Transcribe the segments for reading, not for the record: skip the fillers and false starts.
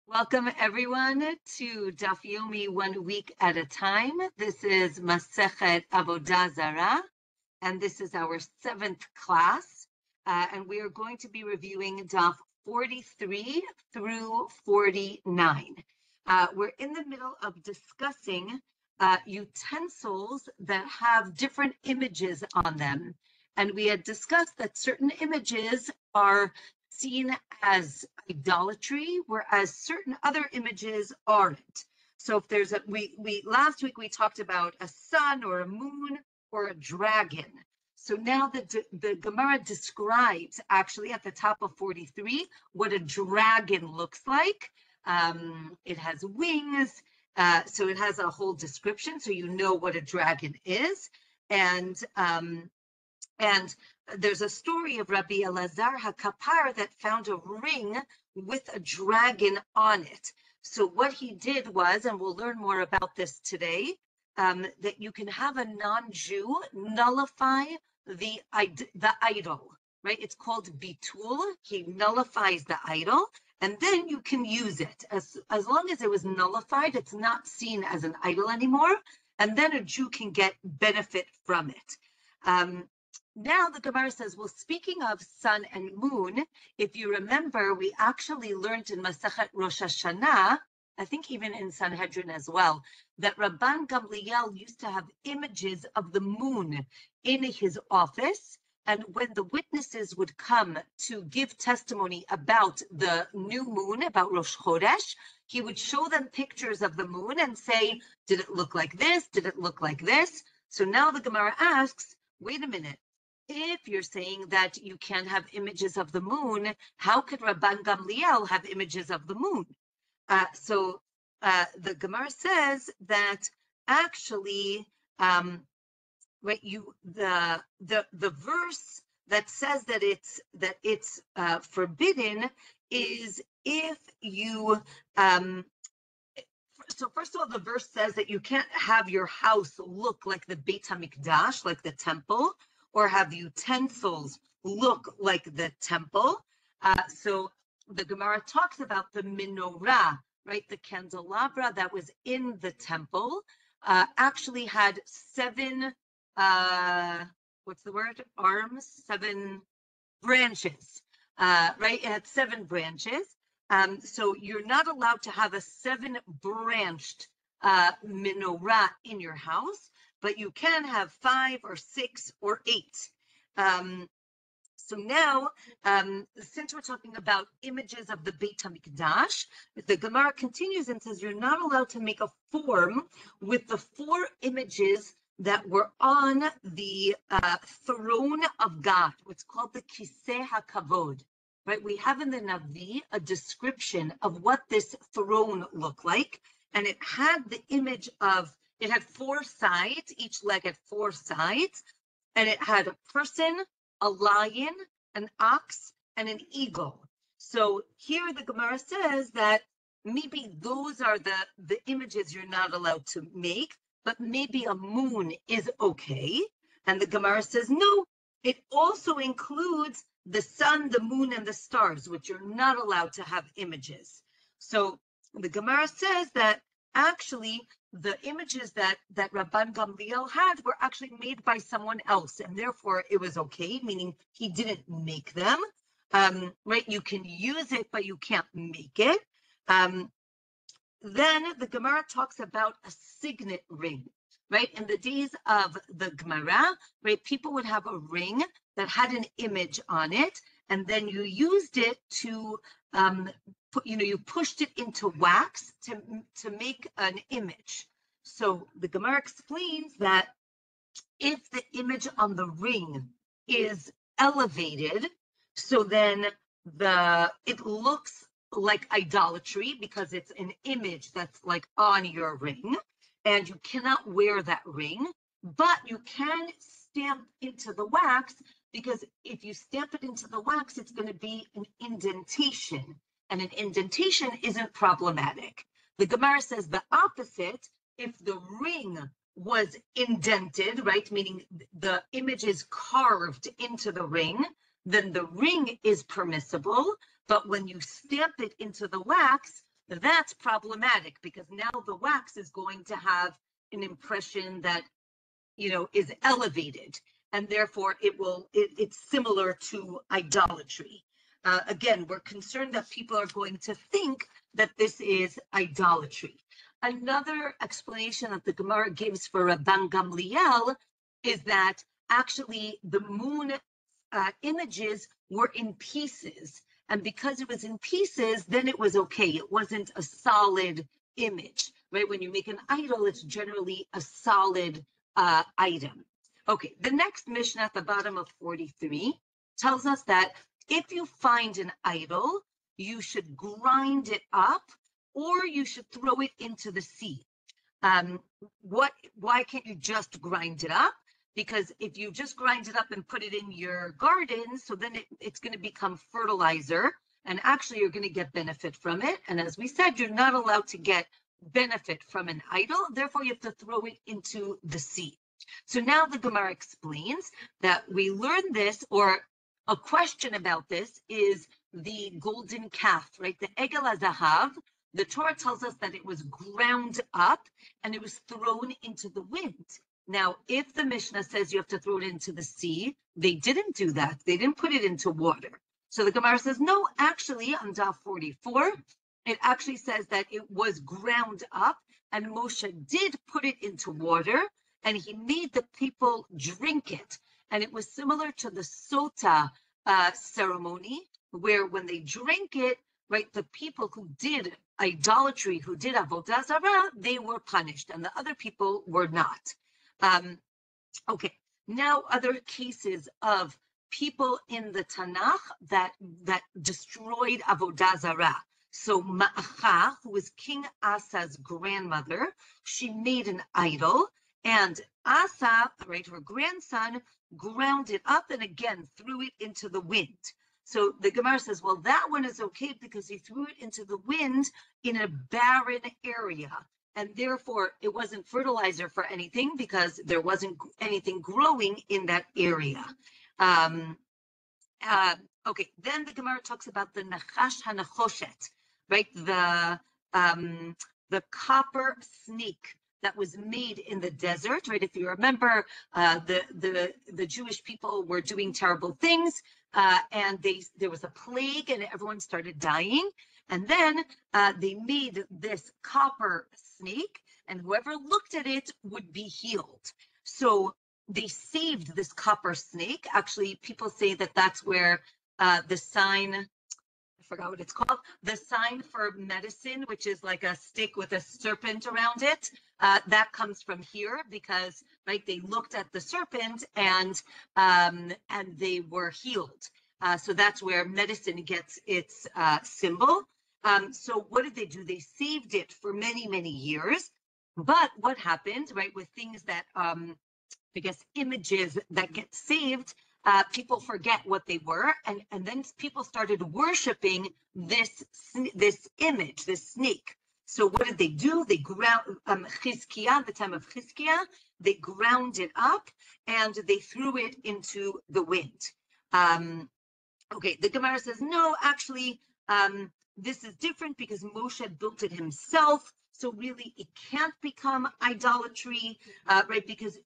Welcome everyone to Daf Yomi 1 week at a time. This is Masechet Avodah Zarah, and this is our 7th class. And we are going to be reviewing Daf 43 through 49. We're in the middle of discussing utensils that have different images on them. And we had discussed that certain images are seen as idolatry, whereas certain other images aren't. So if there's last week we talked about a sun or a moon or a dragon. So now the Gemara describes actually at the top of 43 what a dragon looks like. It has wings, so it has a whole description, so you know what a dragon is. And there's a story of Rabbi Elazar HaKapar that found a ring with a dragon on it. So what he did was, and we'll learn more about this today, that you can have a non-Jew nullify the idol, right? It's called bitul. He nullifies the idol, and then you can use it. As long as it was nullified, it's not seen as an idol anymore, and then a Jew can get benefit from it. Now the Gemara says, well, speaking of sun and moon, if you remember, we actually learned in Masechet Rosh Hashanah, I think even in Sanhedrin as well, that Rabban Gamliel used to have images of the moon in his office. And when the witnesses would come to give testimony about the new moon, about Rosh Chodesh, he would show them pictures of the moon and say, did it look like this? Did it look like this? So now the Gemara asks, wait a minute. If you're saying that you can't have images of the moon, how could Rabban Gamliel have images of the moon? So the Gemara says that actually, right? The verse that says that it's forbidden is if you. So first of all, the verse says that you can't have your house look like the Beit HaMikdash, like the temple, or have utensils look like the temple. So the Gemara talks about the menorah, right? The candelabra that was in the temple actually had 7, what's the word? Arms, 7 branches, right? It had 7 branches. So you're not allowed to have a 7-branched menorah in your house, but you can have 5 or 6 or 8. So now, since we're talking about images of the Beit HaMikdash, the Gemara continues and says you're not allowed to make a form with the 4 images that were on the throne of God, what's called the Kiseh HaKavod. Right? We have in the Navi a description of what this throne looked like, and it had the image of, it had 4 sides, each leg had 4 sides, and it had a person, a lion, an ox, and an eagle. So here the Gemara says that maybe those are the images you're not allowed to make, but maybe a moon is okay. And the Gemara says, no, it also includes the sun, the moon, and the stars, which you're not allowed to have images. So the Gemara says that actually the images that Rabban Gamliel had were actually made by someone else, and therefore it was okay, meaning he didn't make them. Right? You can use it, but you can't make it. Then the Gemara talks about a signet ring. Right? In the days of the Gemara, right, people would have a ring that had an image on it, and then you used it to, you pushed it into wax to make an image. So the Gemara explains that if the image on the ring is elevated, so then it looks like idolatry because it's an image that's like on your ring. And you cannot wear that ring, but you can stamp into the wax, because if you stamp it into the wax, it's going to be an indentation, and an indentation isn't problematic. The Gemara says the opposite. If the ring was indented, right, meaning the image is carved into the ring, then the ring is permissible, but when you stamp it into the wax, that's problematic because now the wax is going to have an impression that, is elevated, and therefore it's similar to idolatry. Again, we're concerned that people are going to think that this is idolatry. Another explanation that the Gemara gives for Rabban Gamliel is that actually the moon images were in pieces. And because it was in pieces, then it was okay. It wasn't a solid image, right? When you make an idol, it's generally a solid item. Okay, the next Mishnah at the bottom of 43 tells us that if you find an idol, you should grind it up or you should throw it into the sea. Why can't you just grind it up? Because if you just grind it up and put it in your garden, so then it's going to become fertilizer, and actually you're going to get benefit from it. And as we said, you're not allowed to get benefit from an idol, therefore you have to throw it into the sea. So now the Gemara explains that we learn this, or a question about this is the golden calf, right? The Egel HaZahav. The Torah tells us that it was ground up and it was thrown into the wind. Now, if the Mishnah says you have to throw it into the sea, they didn't do that. They didn't put it into water. So the Gemara says, no, actually, on Daf 44, it actually says that it was ground up and Moshe did put it into water and he made the people drink it. And it was similar to the Sota ceremony, where when they drank it, right, the people who did idolatry, who did Avodah Zarah, they were punished and the other people were not. Okay, now other cases of people in the Tanakh that destroyed Avodah Zarah. So Ma'acha, who was King Asa's grandmother, she made an idol, and Asa, right, her grandson, ground it up and again threw it into the wind. So the Gemara says, well, that one is okay because he threw it into the wind in a barren area. And therefore, it wasn't fertilizer for anything because there wasn't anything growing in that area. Okay, then the Gemara talks about the Nachash HaNachoshet, right? The copper snake that was made in the desert, right? If you remember, the Jewish people were doing terrible things, and there was a plague, and everyone started dying. And then they made this copper snake, and whoever looked at it would be healed. So they saved this copper snake. Actually, people say that that's where the sign, I forgot what it's called, the sign for medicine, which is like a stick with a serpent around it, that comes from here because, right, they looked at the serpent and they were healed. So that's where medicine gets its symbol. So what did they do? They saved it for many, many years. But what happened, right, with things that, I guess, images that get saved, people forget what they were, and then people started worshiping this image, this snake. So what did they do? They ground Chizkiah, the time of Chizkiah, they ground it up and they threw it into the wind. Okay, the Gemara says, no, actually, this is different because Moshe built it himself. So really, it can't become idolatry, right? Because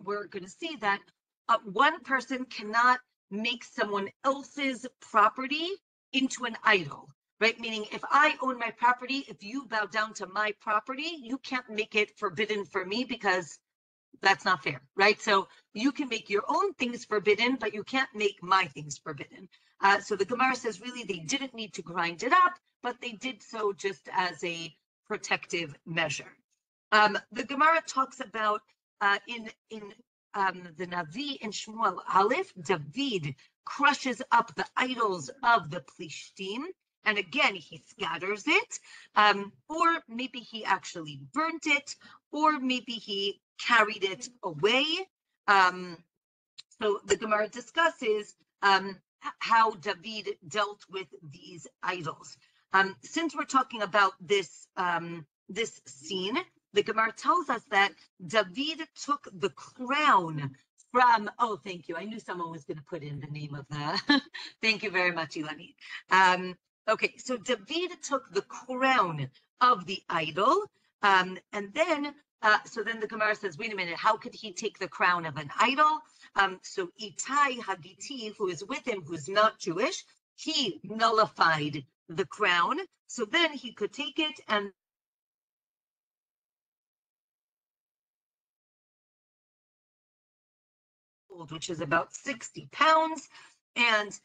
we're going to see that one person cannot make someone else's property into an idol, right? Meaning if I own my property, if you bow down to my property, you can't make it forbidden for me because that's not fair, right? So you can make your own things forbidden, but you can't make my things forbidden. So the Gemara says really they didn't need to grind it up, but they did so just as a protective measure. The Gemara talks about in the Navi in Shmuel Aleph, David crushes up the idols of the Plishtim, and again he scatters it, or maybe he actually burnt it, or maybe he carried it away. So the Gemara discusses how David dealt with these idols. Since we're talking about this this scene, the Gemara tells us that David took the crown from, oh, thank you. I knew someone was going to put in the name of the, thank you very much, Ilani. Okay, so David took the crown of the idol, and then so then the Gemara says, wait a minute, how could he take the crown of an idol? So Itai Hagiti, who is with him, who's not Jewish, he nullified the crown, so then he could take it and which is about 60 pounds, and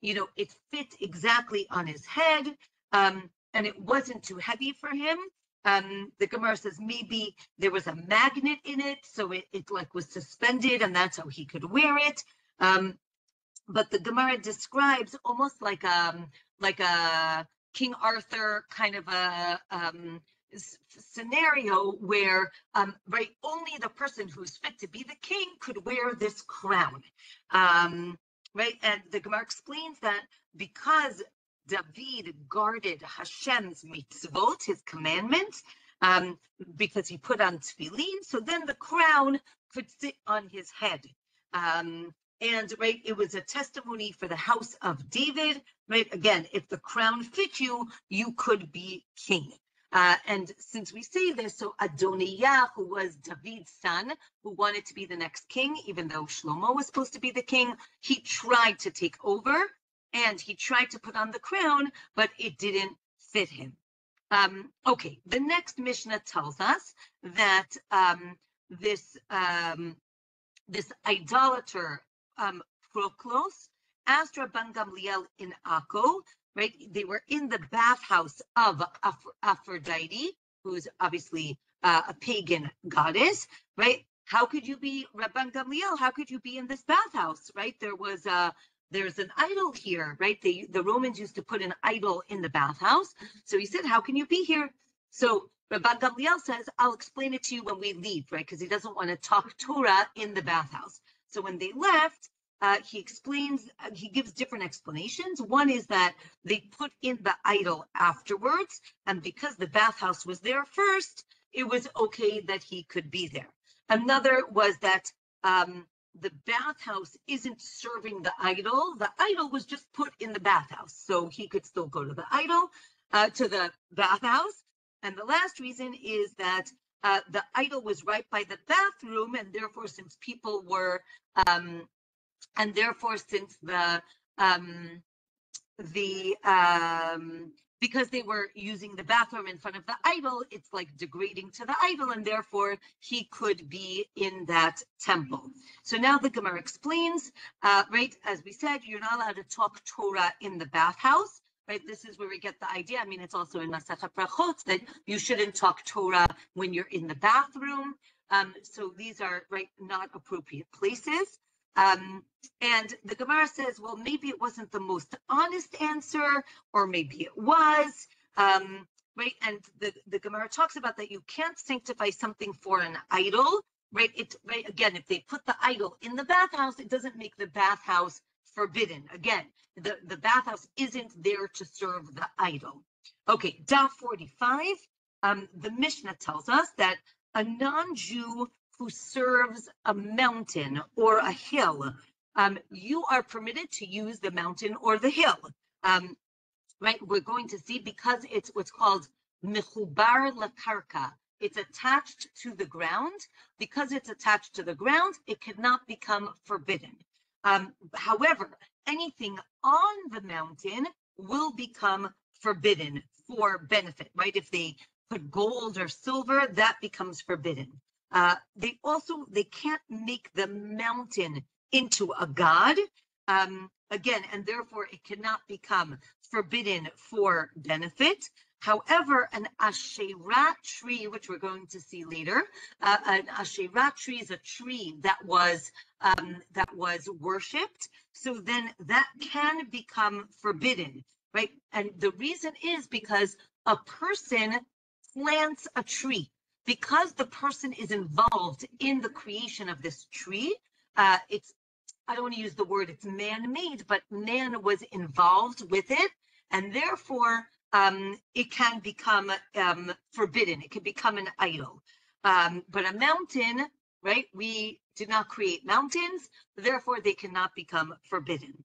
it fit exactly on his head, and it wasn't too heavy for him. The Gemara says maybe there was a magnet in it, so it like was suspended, and that's how he could wear it. But the Gemara describes almost like a King Arthur kind of a scenario where right, only the person who's fit to be the king could wear this crown, right? And the Gemara explains that because David guarded Hashem's mitzvot, his commandments, because he put on tefillin, so then the crown could sit on his head. And right, it was a testimony for the house of David, right? Again, if the crown fit you, you could be king. And since we say this, so Adoniah, who was David's son, who wanted to be the next king, even though Shlomo was supposed to be the king, he tried to take over and he tried to put on the crown, but it didn't fit him. Okay, the next Mishnah tells us that this idolater, Proclos, asked Rabban Gamliel in Akko, right? They were in the bathhouse of Aphrodite, who's obviously a pagan goddess, right? How could you be Rabban Gamliel? How could you be in this bathhouse, right? There's an idol here, right? The Romans used to put an idol in the bathhouse. So he said, how can you be here? So Rabban Gamliel says, I'll explain it to you when we leave, right? Because he doesn't want to talk Torah in the bathhouse. So when they left, he explains, he gives different explanations. One is that they put in the idol afterwards, and because the bathhouse was there first, it was okay that he could be there. Another was that the bathhouse isn't serving the idol. The idol was just put in the bathhouse, so he could still go to the idol, to the bathhouse. And the last reason is that the idol was right by the bathroom, and therefore, since people were, and therefore, since because they were using the bathroom in front of the idol, it's like degrading to the idol, and therefore he could be in that temple. So now the Gemara explains, right, as we said, you're not allowed to talk Torah in the bathhouse, right? This is where we get the idea. I mean, it's also in Masechet Brachot that you shouldn't talk Torah when you're in the bathroom. So these are, right, not appropriate places. And the Gemara says, well, maybe it wasn't the most honest answer, or maybe it was, right? And the Gemara talks about that you can't sanctify something for an idol, right? Right, again, if they put the idol in the bathhouse, it doesn't make the bathhouse forbidden. Again, the bathhouse isn't there to serve the idol. Okay, Daf 45, the Mishnah tells us that a non-Jew who serves a mountain or a hill, you are permitted to use the mountain or the hill, right? We're going to see, because it's what's called mechubar lakarka. It's attached to the ground. Because it's attached to the ground, it cannot become forbidden. However, anything on the mountain will become forbidden for benefit, right? If they put gold or silver, that becomes forbidden. They can't make the mountain into a god, again, and therefore it cannot become forbidden for benefit. However, an Asherah tree, which we're going to see later, an Asherah tree is a tree that was worshipped. So then that can become forbidden, right? And the reason is because a person plants a tree. Because the person is involved in the creation of this tree, I don't want to use the word it's man-made, but man was involved with it, and therefore it can become forbidden. It can become an idol. But a mountain, right? We did not create mountains, therefore they cannot become forbidden.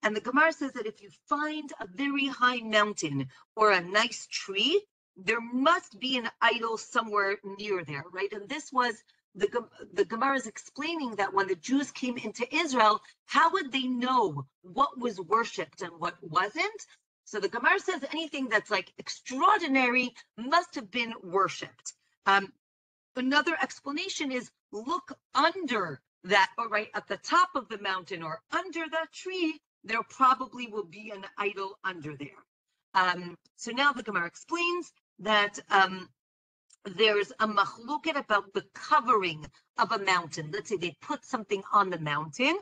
And the Gemara says that if you find a very high mountain or a nice tree, there must be an idol somewhere near there, right? And this was the Gemara is explaining that when the Jews came into Israel, how would they know what was worshipped and what wasn't? So the Gemara says anything that's like extraordinary must have been worshipped. Another explanation is look under that, or right at the top of the mountain or under that tree, there probably will be an idol under there. So now the Gemara explains that there's a machloket about the covering of a mountain. Let's say they put something on the mountain.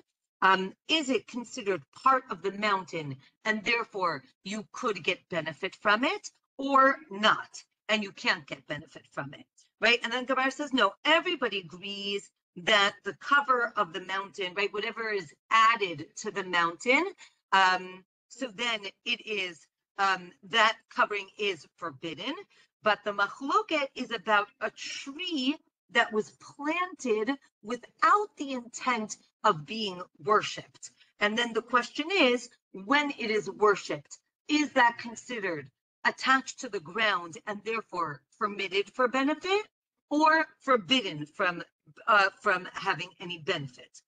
Is it considered part of the mountain and therefore you could get benefit from it or not? And you can't get benefit from it, right? And then Gemara says, no, everybody agrees that the cover of the mountain, right, whatever is added to the mountain, so then it is, that covering is forbidden. But the machloket is about a tree that was planted without the intent of being worshipped. And then the question is, when it is worshipped, is that considered attached to the ground and therefore permitted for benefit or forbidden from having any benefit?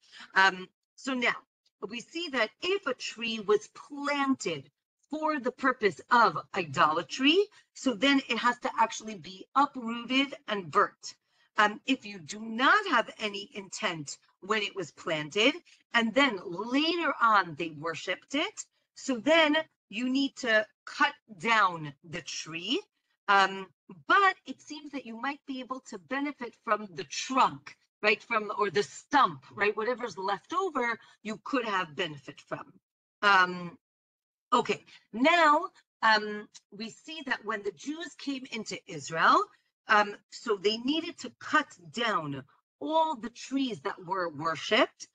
So now we see that if a tree was planted for the purpose of idolatry, so then it has to actually be uprooted and burnt. If you do not have any intent when it was planted, and then later on they worshipped it, so then you need to cut down the tree. But it seems that you might be able to benefit from the trunk, right, or the stump, right, whatever's left over, you could have benefit from. Okay, now we see that when the Jews came into Israel, so they needed to cut down all the trees that were worshipped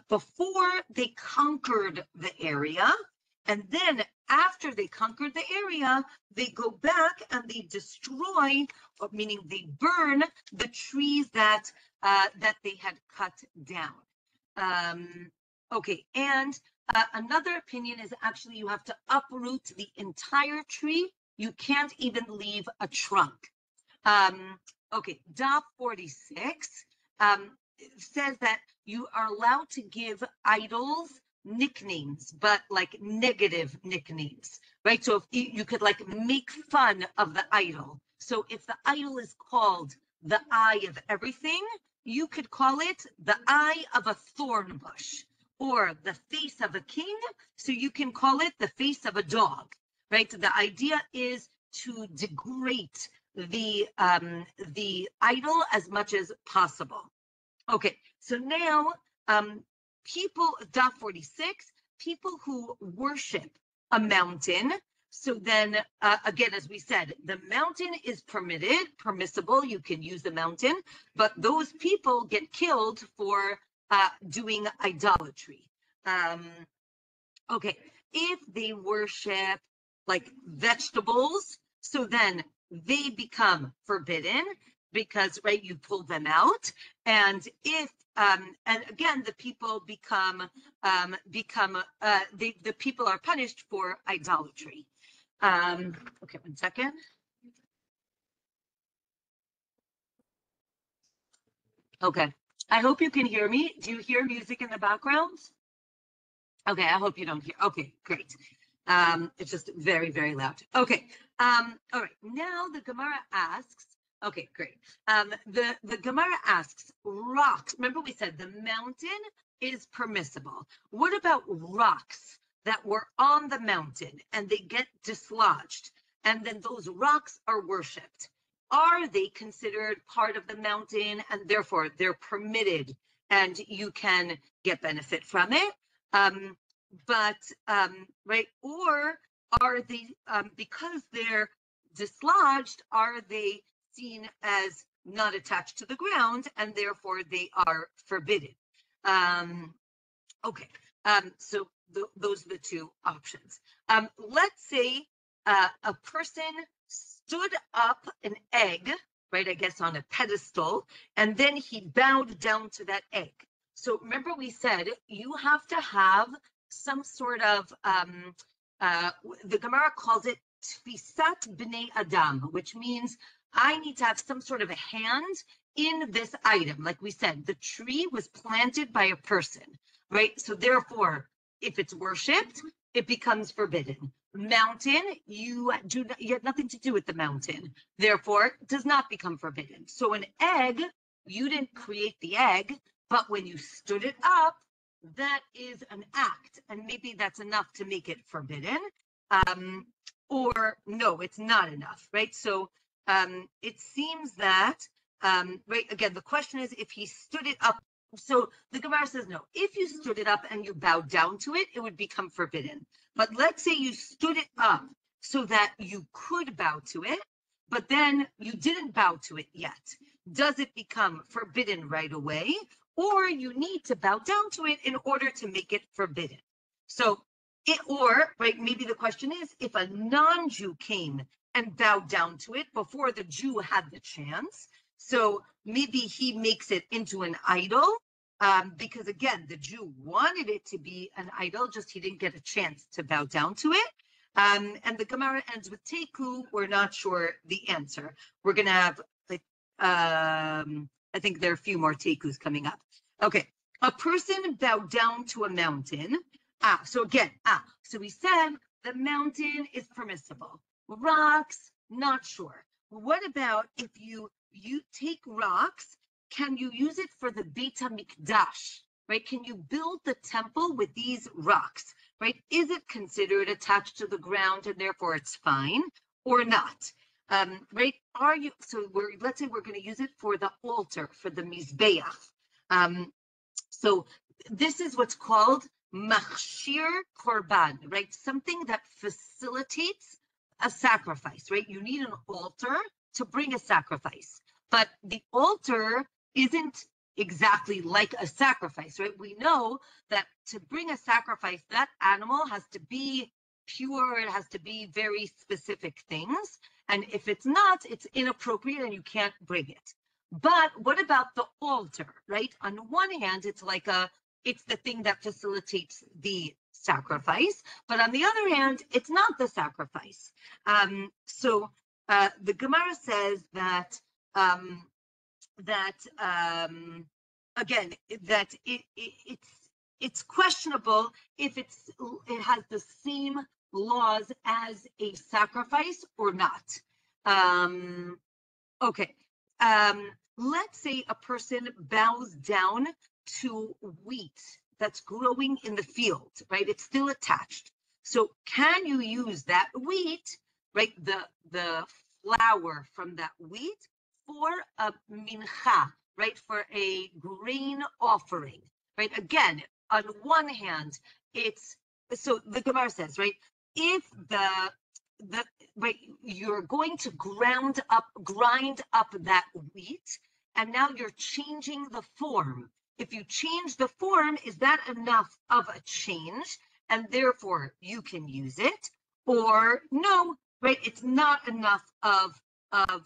before they conquered the area. And then after they conquered the area, they go back and they destroy, meaning they burn the trees that they had cut down. Okay, and another opinion is actually you have to uproot the entire tree. You can't even leave a trunk. Okay, Daf 46 says that you are allowed to give idols nicknames, but like negative nicknames, right? So if you could like make fun of the idol. So if the idol is called the eye of everything, you could call it the eye of a thorn bush, or the face of a king, so you can call it the face of a dog, right? The idea is to degrade the idol as much as possible. Okay, so now people, Daf 46, people who worship a mountain. So then again, as we said, the mountain is permissible, you can use the mountain, but those people get killed for doing idolatry. Okay, if they worship like vegetables, so then they become forbidden because, right, you pull them out. And if and again, the people the people are punished for idolatry. Okay, 1 second. Okay, I hope you can hear me. Do you hear music in the background? Okay, I hope you don't hear. Okay, great. It's just very, very loud. Okay, all right. Now the Gemara asks, okay, great. The Gemara asks, rocks. Remember we said the mountain is permissible. What about rocks that were on the mountain and they get dislodged, and then those rocks are worshipped? Are they considered part of the mountain and therefore they're permitted and you can get benefit from it? Right, or are they, because they're dislodged, are they seen as not attached to the ground and therefore they are forbidden? Okay, so those are the two options. Let's say a person stood up an egg, right, I guess on a pedestal, and then he bowed down to that egg. So remember we said you have to have some sort of, the Gemara calls it tfisat b'nei adam, which means I need to have some sort of a hand in this item. Like we said, the tree was planted by a person, right? So therefore, if it's worshipped, it becomes forbidden. Mountain, you have nothing to do with the mountain, therefore it does not become forbidden. So an egg, you didn't create the egg, but when you stood it up, that is an act, and maybe that's enough to make it forbidden. Or no, it's not enough, right? So it seems that, right, again, the question is if he stood it up. So the Gemara says no. If you stood it up and you bowed down to it, it would become forbidden. But let's say you stood it up so that you could bow to it, but then you didn't bow to it yet. Does it become forbidden right away? Or you need to bow down to it in order to make it forbidden? So right, maybe the question is, if a non-Jew came and bowed down to it before the Jew had the chance, so maybe he makes it into an idol, because again, the Jew wanted it to be an idol, just he didn't get a chance to bow down to it. And the Gemara ends with teku. We're not sure the answer. We're going to have, like, I think there are a few more tekus coming up. Okay, a person bowed down to a mountain. So again, so we said the mountain is permissible. Rocks, not sure. What about if you take rocks, can you use it for the Beit HaMikdash, right? Can you build the temple with these rocks, right? Is it considered attached to the ground and therefore it's fine or not? Right? Let's say we're going to use it for the altar, for the Mizbeach. So this is what's called machshir korban, right? Something that facilitates a sacrifice, right? You need an altar to bring a sacrifice, but the altar isn't exactly like a sacrifice, right? We know that to bring a sacrifice, that animal has to be pure, it has to be very specific things, and if it's not, it's inappropriate and you can't bring it. But what about the altar, right? On one hand, it's the thing that facilitates the sacrifice, but on the other hand, it's not the sacrifice. So the Gemara says that again, that it's questionable if it has the same laws as a sacrifice or not. Okay. Let's say a person bows down to wheat that's growing in the field, right? It's still attached. So can you use that wheat, right? The flour from that wheat for a mincha, right? For a grain offering, right? Again, on one hand, so the Gemara says, right? If right, you're going to grind up that wheat, and now you're changing the form. If you change the form, is that enough of a change, and therefore you can use it? Or no, right? It's not enough of a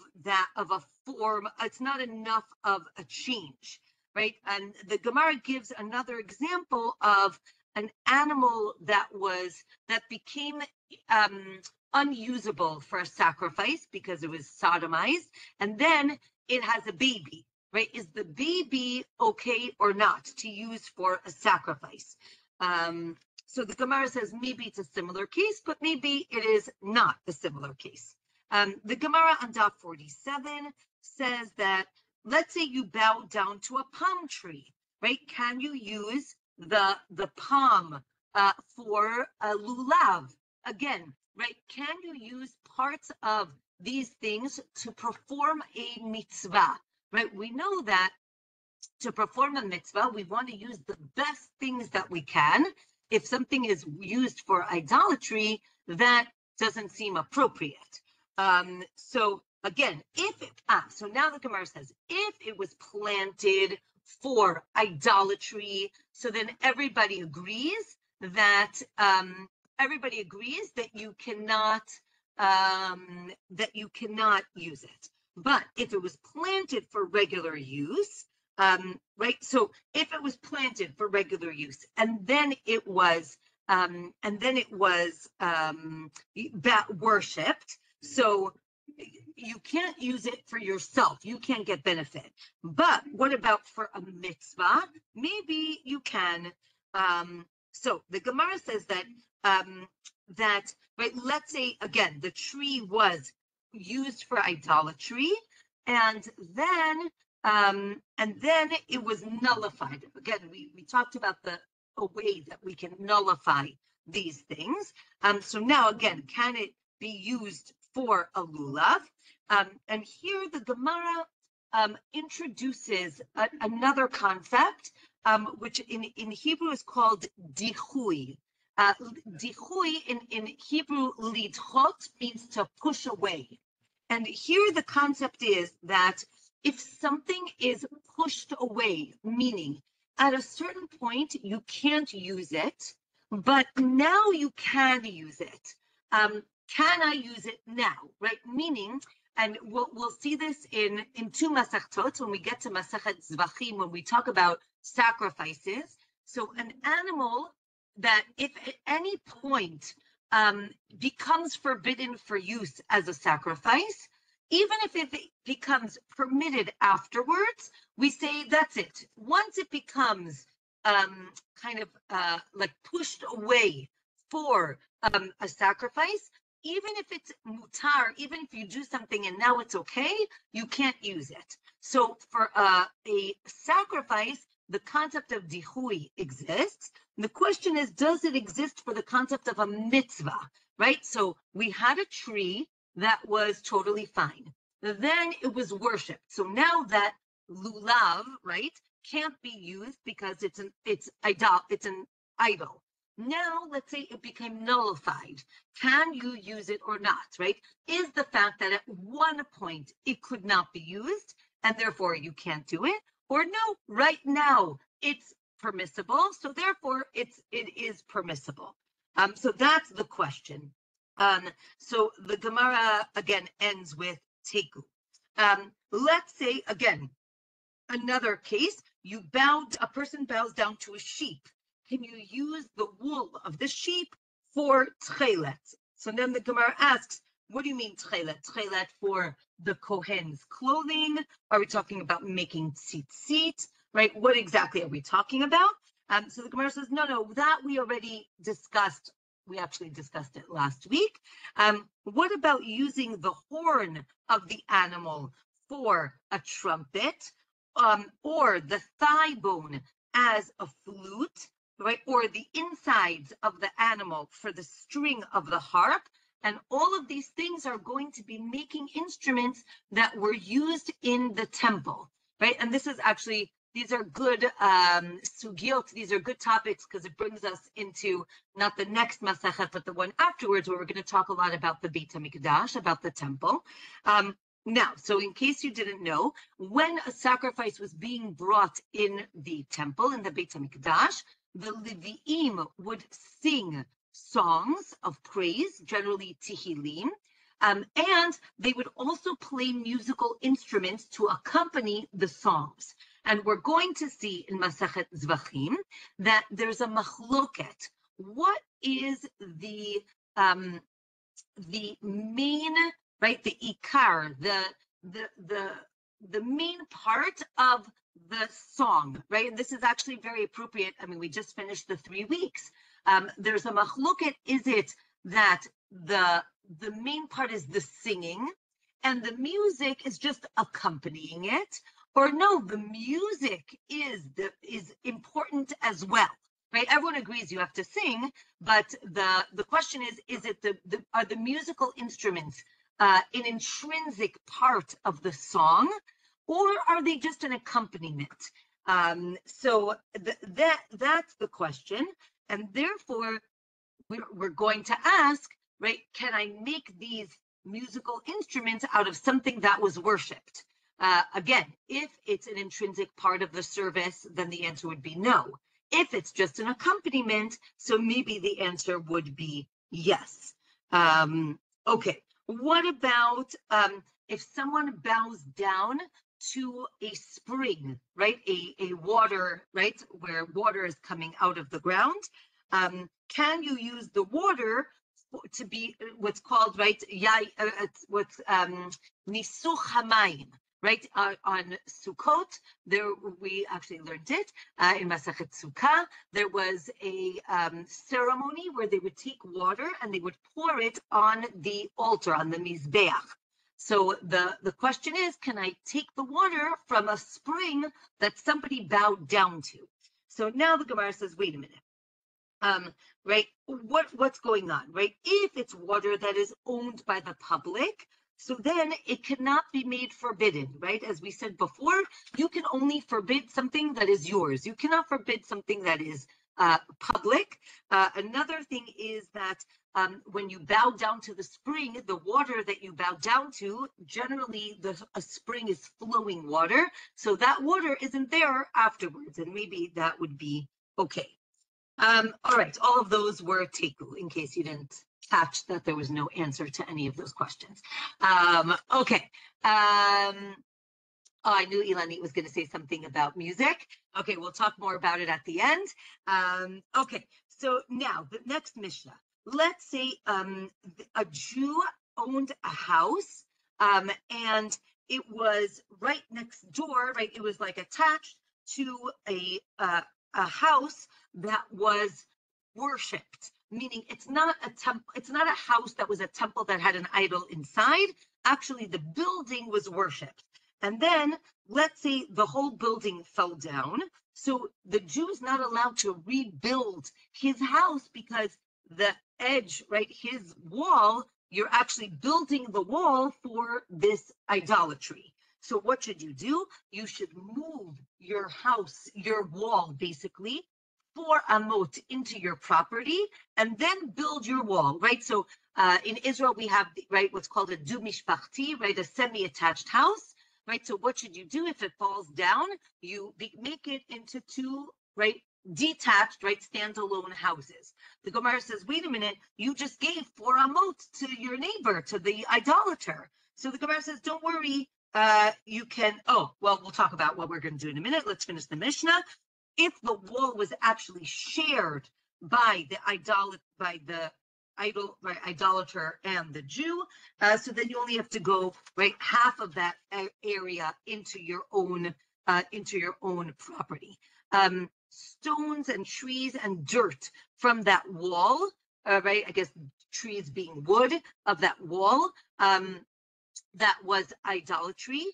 form. It's not enough of a change, right? And the Gemara gives another example of an animal that became unusable for a sacrifice because it was sodomized, and then it has a baby, right? Is the baby okay or not to use for a sacrifice? So the Gemara says maybe it's a similar case, but maybe it is not a similar case. The Gemara on Daf 47 says that, let's say you bow down to a palm tree, right? Can you use the palm for a lulav? Again, right? Can you use parts of these things to perform a mitzvah, right? We know that to perform a mitzvah, we want to use the best things that we can. If something is used for idolatry, that doesn't seem appropriate. So again, so now the Gemara says, if it was planted for idolatry, so then everybody agrees that you cannot use it. But if it was planted for regular use, right? So if it was planted for regular use and then it was and then it was worshipped. So you can't use it for yourself. You can't get benefit. But what about for a mitzvah? Maybe you can. So the Gemara says that right. Let's say again, the tree was used for idolatry, and then it was nullified. Again, we talked about a way that we can nullify these things. So now again, can it be used for a lulav? And here the Gemara introduces another concept, which in Hebrew is called dichui. Dichui in Hebrew, lidchot, means to push away. And here the concept is that if something is pushed away, meaning at a certain point you can't use it, but now you can use it. Can I use it now, right? Meaning, and we'll see this in two Masechtot when we get to Masechet Zvachim, when we talk about sacrifices. So an animal that if at any point becomes forbidden for use as a sacrifice, even if it becomes permitted afterwards, we say that's it. Once it becomes like pushed away for a sacrifice, even if it's mutar, even if you do something and now it's okay, you can't use it. So for a sacrifice, the concept of dichui exists. The question is, does it exist for the concept of a mitzvah, right? So we had a tree that was totally fine. Then it was worshipped. So now that lulav, right, can't be used because it's an idol. Now, let's say it became nullified. Can you use it or not, right? Is the fact that at one point it could not be used and therefore you can't do it, or no, right now it's permissible, so therefore it is permissible. So that's the question. So the Gemara again ends with teku. Let's say again, another case, a person bows down to a sheep. Can you use the wool of the sheep for tchelet? So then the Gemara asks, what do you mean tchelet? Tchelet for the Kohen's clothing? Are we talking about making tzitzit? Right? What exactly are we talking about? So the Gemara says, no, that we already discussed. We actually discussed it last week. What about using the horn of the animal for a trumpet, or the thigh bone as a flute, right? Or the insides of the animal for the string of the harp? And all of these things are going to be making instruments that were used in the temple, right? And this is actually, these are good sugiot, these are good topics because it brings us into not the next Masechet, but the one afterwards, where we're going to talk a lot about the Beit HaMikdash, about the temple. Now, so in case you didn't know, when a sacrifice was being brought in the temple, in the Beit HaMikdash, the Levi'im would sing songs of praise, generally Tehillim, and they would also play musical instruments to accompany the songs. And we're going to see in Masechet Zvachim that there's a machloket. What is the main, right, the ikar, the main part of the song, right? And this is actually very appropriate. I mean, we just finished the 3 weeks. There's a machloket. Is it that the main part is the singing and the music is just accompanying it? Or no, the music is important as well, right? Everyone agrees you have to sing, but the question is it are the musical instruments an intrinsic part of the song, or are they just an accompaniment? So that's the question, and therefore we're going to ask, right? Can I make these musical instruments out of something that was worshipped? Again, if it's an intrinsic part of the service, then the answer would be no. If it's just an accompaniment, so maybe the answer would be yes. Okay, what about if someone bows down to a spring, right? A water, right? Where water is coming out of the ground. can you use the water to be what's called, right, what's nisuch hamayim, right? On Sukkot, there we actually learned it in Masachet Sukkah. There was a ceremony where they would take water and they would pour it on the altar, on the mizbeach. So the question is, can I take the water from a spring that somebody bowed down to? So now the Gemara says, wait a minute. Right? What's going on, right? If it's water that is owned by the public, so then it cannot be made forbidden, right? As we said before, you can only forbid something that is yours. You cannot forbid something that is public. Another thing is that when you bow down to the spring, the water that you bow down to, generally a spring is flowing water, so that water isn't there afterwards, and maybe that would be okay. All right, all of those were teku, in case you didn't catch that there was no answer to any of those questions. Okay. Oh, I knew Ilani was going to say something about music. Okay, we'll talk more about it at the end. Okay, so now the next Mishnah. Let's say a Jew owned a house and it was right next door, right? It was like attached to a house that was worshipped, meaning it's not a temple, it's not a house that was a temple that had an idol inside. Actually, the building was worshipped. And then let's say the whole building fell down. So the Jew is not allowed to rebuild his house because the edge, right, his wall, you're actually building the wall for this idolatry. So what should you do? You should move your house, your wall, basically, 4 amot into your property, and then build your wall, right? So in Israel, we have, right, what's called a du mishpachti, right, a semi-attached house, right? So what should you do if it falls down? You make it into 2, right, detached, right, standalone houses. The Gemara says, wait a minute, you just gave 4 amot to your neighbor, to the idolater. So the Gemara says, don't worry, you can, oh, well, we'll talk about what we're going to do in a minute. Let's finish the Mishnah. If the wall was actually shared by the idolater and the Jew, so then you only have to go, right, half of that area into your own property. Stones and trees and dirt from that wall, right? I guess trees being wood of that wall, that was idolatry.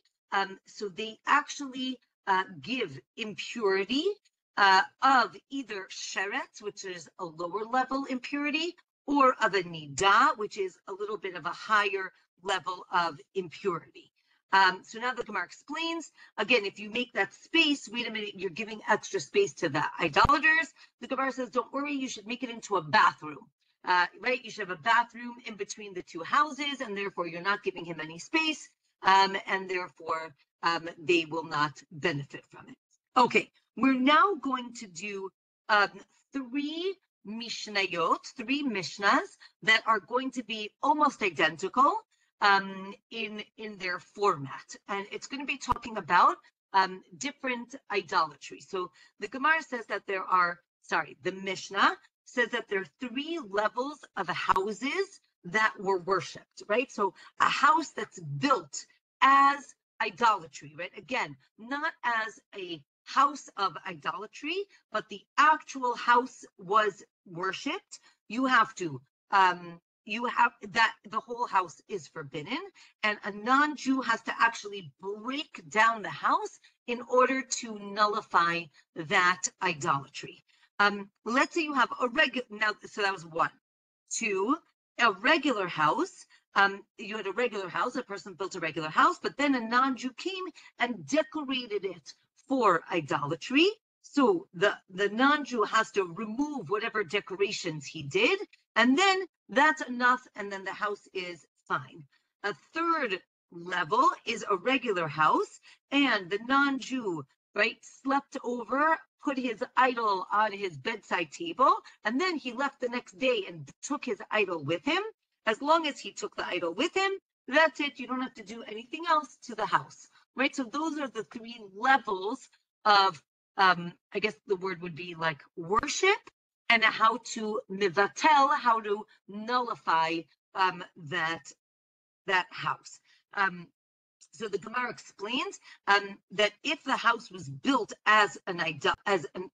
So they actually give impurity of either sheret, which is a lower level impurity, or of a nida, which is a little bit of a higher level of impurity. So now the Gemara explains, again, if you make that space, wait a minute, you're giving extra space to the idolaters. The Gemara says, don't worry, you should make it into a bathroom. Right? You should have a bathroom in between the 2 houses, and therefore you're not giving him any space, and therefore they will not benefit from it. Okay, we're now going to do 3 mishnayot, 3 mishnas that are going to be almost identical in their format, and it's going to be talking about different idolatry. So the Gemara says that the Mishnah says that there are 3 levels of houses that were worshipped, right? So a house that's built as idolatry, right? Again, not as a house of idolatry, but the actual house was worshipped. You have that the whole house is forbidden, and a non-Jew has to actually break down the house in order to nullify that idolatry. Let's say you have a regular, now, so that was 1. 2, a regular house. You had a regular house, a person built a regular house, but then a non-Jew came and decorated it for idolatry. So the non-Jew has to remove whatever decorations he did, and then that's enough, and then the house is fine. A 3rd level is a regular house, and the non-Jew, right, slept over, put his idol on his bedside table, and then he left the next day and took his idol with him. As long as he took the idol with him, that's it. You don't have to do anything else to the house, right? So those are the 3 levels of, I guess the word would be like worship and how to mivatel, how to nullify that house. So the Gemara explains that if the house was built as an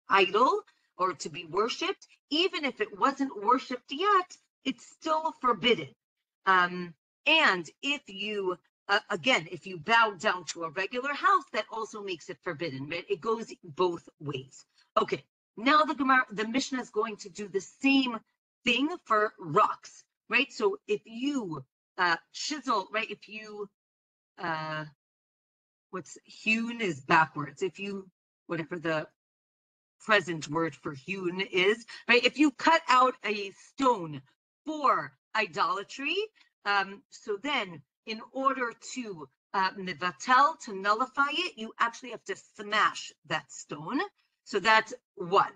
idol or to be worshipped, even if it wasn't worshipped yet, it's still forbidden. And if you again, if you bow down to a regular house, that also makes it forbidden. Right? It goes both ways. Okay, now the Mishnah is going to do the same thing for rocks, right? So if you chisel, right? If you what's hewn is backwards. If you, whatever the present word for hewn is, right? If you cut out a stone for idolatry, so then in order to mivatel, to nullify it, you actually have to smash that stone. So that's one.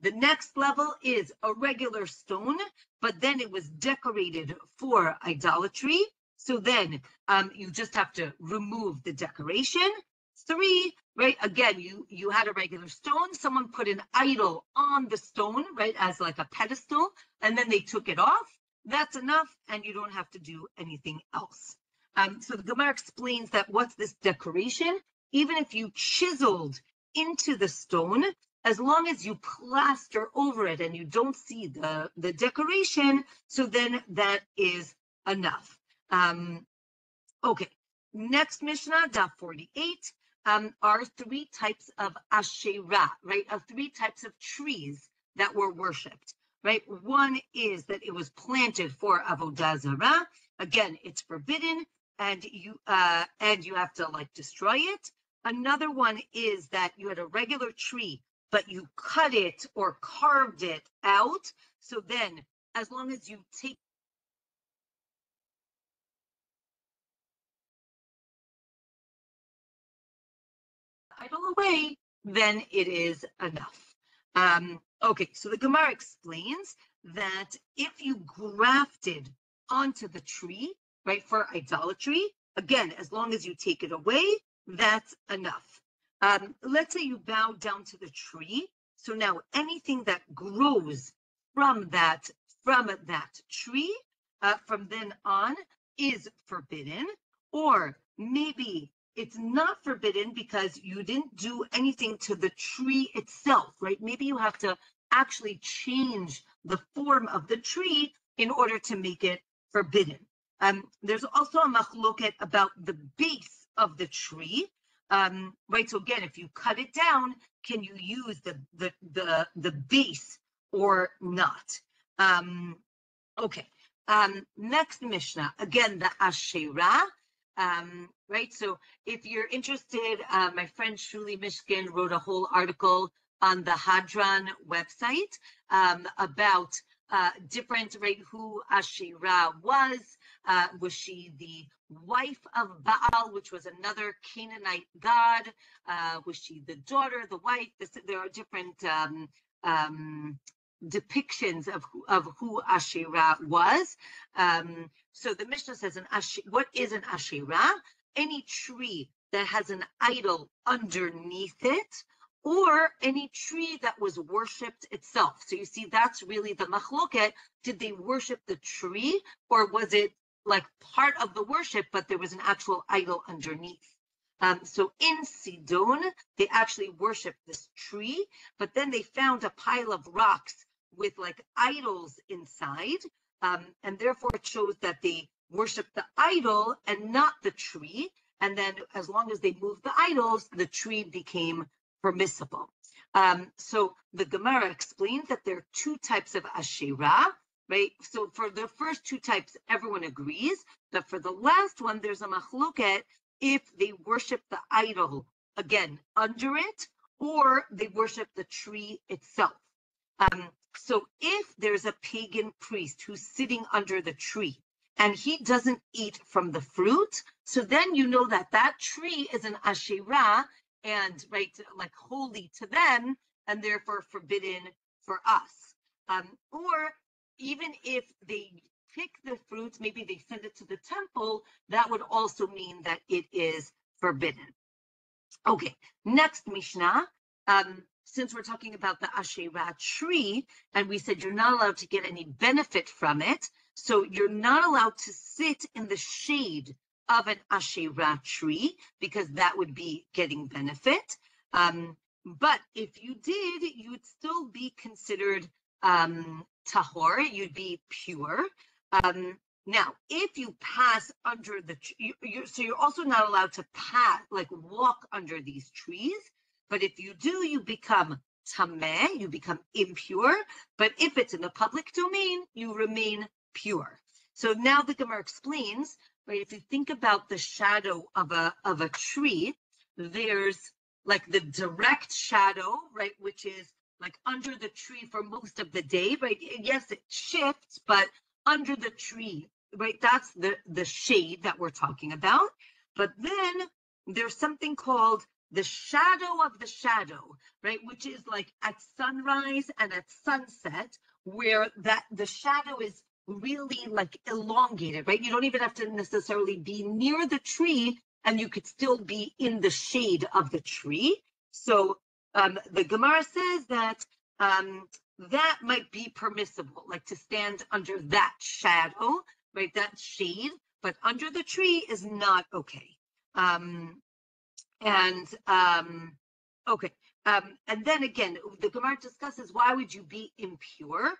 The next level is a regular stone, but then it was decorated for idolatry. So then you just have to remove the decoration. 3, right? Again, you had a regular stone. Someone put an idol on the stone, right, as like a pedestal, and then they took it off. That's enough, and you don't have to do anything else. So the Gemara explains that what's this decoration? Even if you chiseled into the stone, as long as you plaster over it and you don't see the decoration, so then that is enough. Okay, next Mishnah, Daf 48, are 3 types of Asherah, right? Of 3 types of trees that were worshipped, right? One is that it was planted for Avodah Zarah. Again, it's forbidden, and you have to like destroy it. Another one is that you had a regular tree, but you cut it or carved it out. So then, as long as you take idol away, then it is enough. Okay, so the Gemara explains that if you grafted onto the tree, right, for idolatry, again, as long as you take it away, that's enough. Let's say you bow down to the tree. So now anything that grows from that tree, from then on, is forbidden. Or maybe it's not forbidden because you didn't do anything to the tree itself, right? Maybe you have to actually change the form of the tree in order to make it forbidden. There's also a machloket about the base of the tree, right? So again, if you cut it down, can you use the base or not? Okay. Next Mishnah, again, the Asherah. Right, so if you're interested, my friend Shuli Mishkin wrote a whole article on the Hadran website about different, right, who Asherah was. Was she the wife of Baal, which was another Canaanite god? Was she the daughter, the wife? There are different depictions of who Asherah was. So the Mishnah says, what is an Asherah? Any tree that has an idol underneath it, or any tree that was worshipped itself. So you see, that's really the machloket. Did they worship the tree, or was it like part of the worship, but there was an actual idol underneath? So in Sidon, they actually worshiped this tree, but then they found a pile of rocks with like idols inside, and therefore it shows that they worshiped the idol and not the tree. And then as long as they moved the idols, the tree became permissible. So the Gemara explains that there are 2 types of Asherah, right? So for the first 2 types, everyone agrees, but for the last one, there's a machloket if they worship the idol, again, under it, or they worship the tree itself. So if there's a pagan priest who's sitting under the tree and he doesn't eat from the fruit, so then you know that that tree is an Asherah and, right, like holy to them, and therefore forbidden for us. Or even if they pick the fruits, maybe they send it to the temple, that would also mean that it is forbidden. Okay, next Mishnah. since we're talking about the Asherah tree, and we said you're not allowed to get any benefit from it, so you're not allowed to sit in the shade of an Asherah tree because that would be getting benefit. But if you did, you'd still be considered tahor, you'd be pure. Now, if you pass under the tree, so you're also not allowed to pass, like walk under these trees. But if you do, you become tameh, you become impure. But if it's in the public domain, you remain pure. So now the Gemara explains, right? If you think about the shadow of a tree, there's like the direct shadow, right, which is like under the tree for most of the day, right? Yes, it shifts, but under the tree, right? That's the shade that we're talking about. But then there's something called the shadow of the shadow, right? Which is like at sunrise and at sunset, where the shadow is really like elongated, right? You don't even have to necessarily be near the tree, and you could still be in the shade of the tree. So the Gemara says that that might be permissible, like to stand under that shadow, right, that shade, but under the tree is not okay. And then again, the Gemara discusses why would you be impure?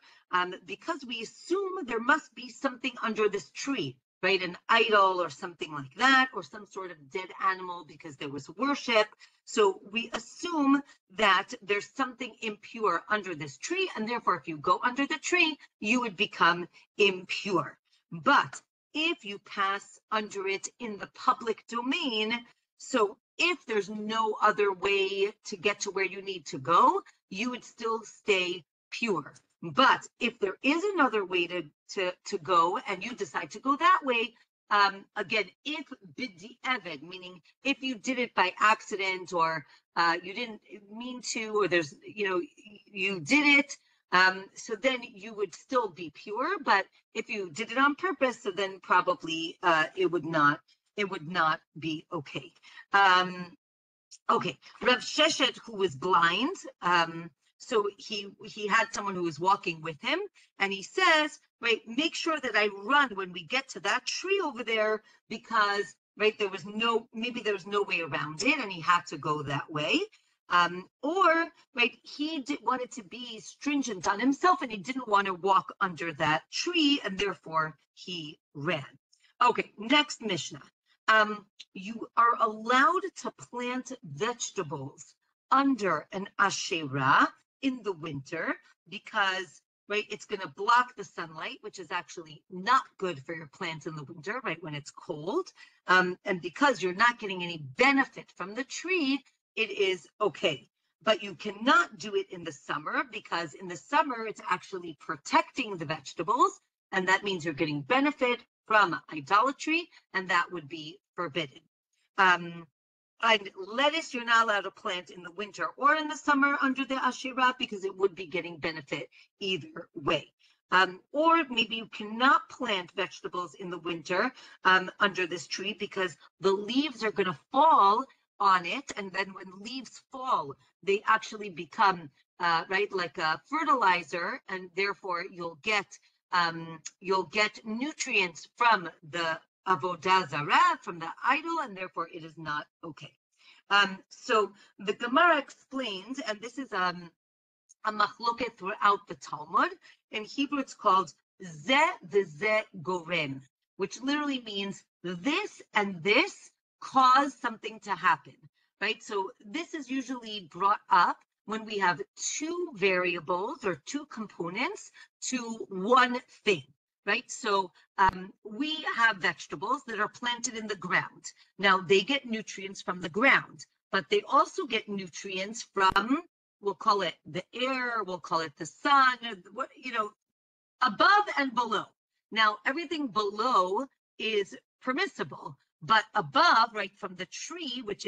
Because we assume there must be something under this tree, right? An idol or something like that, or some sort of dead animal because there was worship. So we assume that there's something impure under this tree, and therefore if you go under the tree, you would become impure. But if you pass under it in the public domain, so if there's no other way to get to where you need to go, you would still stay pure. But if there is another way to go and you decide to go that way, again, if b'di'evet, meaning if you did it by accident or you didn't mean to, or there's, you did it, so then you would still be pure. But if you did it on purpose, so then probably it would not be okay. Okay, Rav Sheshet, who was blind, so he had someone who was walking with him, and he says, right, make sure that I run when we get to that tree over there, because, right, maybe there was no way around it, and he had to go that way. Or, right, he wanted to be stringent on himself, and he didn't want to walk under that tree, and therefore he ran. Okay, next Mishnah. You are allowed to plant vegetables under an Asherah in the winter because, right, it's going to block the sunlight, which is actually not good for your plants in the winter, right, when it's cold. And because you're not getting any benefit from the tree, it is okay. But you cannot do it in the summer because in the summer, it's actually protecting the vegetables. And that means you're getting benefit from idolatry, and that would be forbidden. And lettuce, you're not allowed to plant in the winter or in the summer under the Asherah because it would be getting benefit either way. Or maybe you cannot plant vegetables in the winter under this tree because the leaves are going to fall on it, and then when leaves fall, they actually become right, like a fertilizer, and therefore you'll get nutrients from the Avodah Zarah, from the idol, and therefore it is not okay. So the Gemara explains, and this is a machloket throughout the Talmud. In Hebrew, it's called Zeh v'zeh gorem, which literally means this and this cause something to happen, right? So this is usually brought up when we have two variables or two components to one thing, right? So we have vegetables that are planted in the ground. Now they get nutrients from the ground, but they also get nutrients from, we'll call it the air, we'll call it the sun, above and below. Now everything below is permissible, but above, right, from the tree, which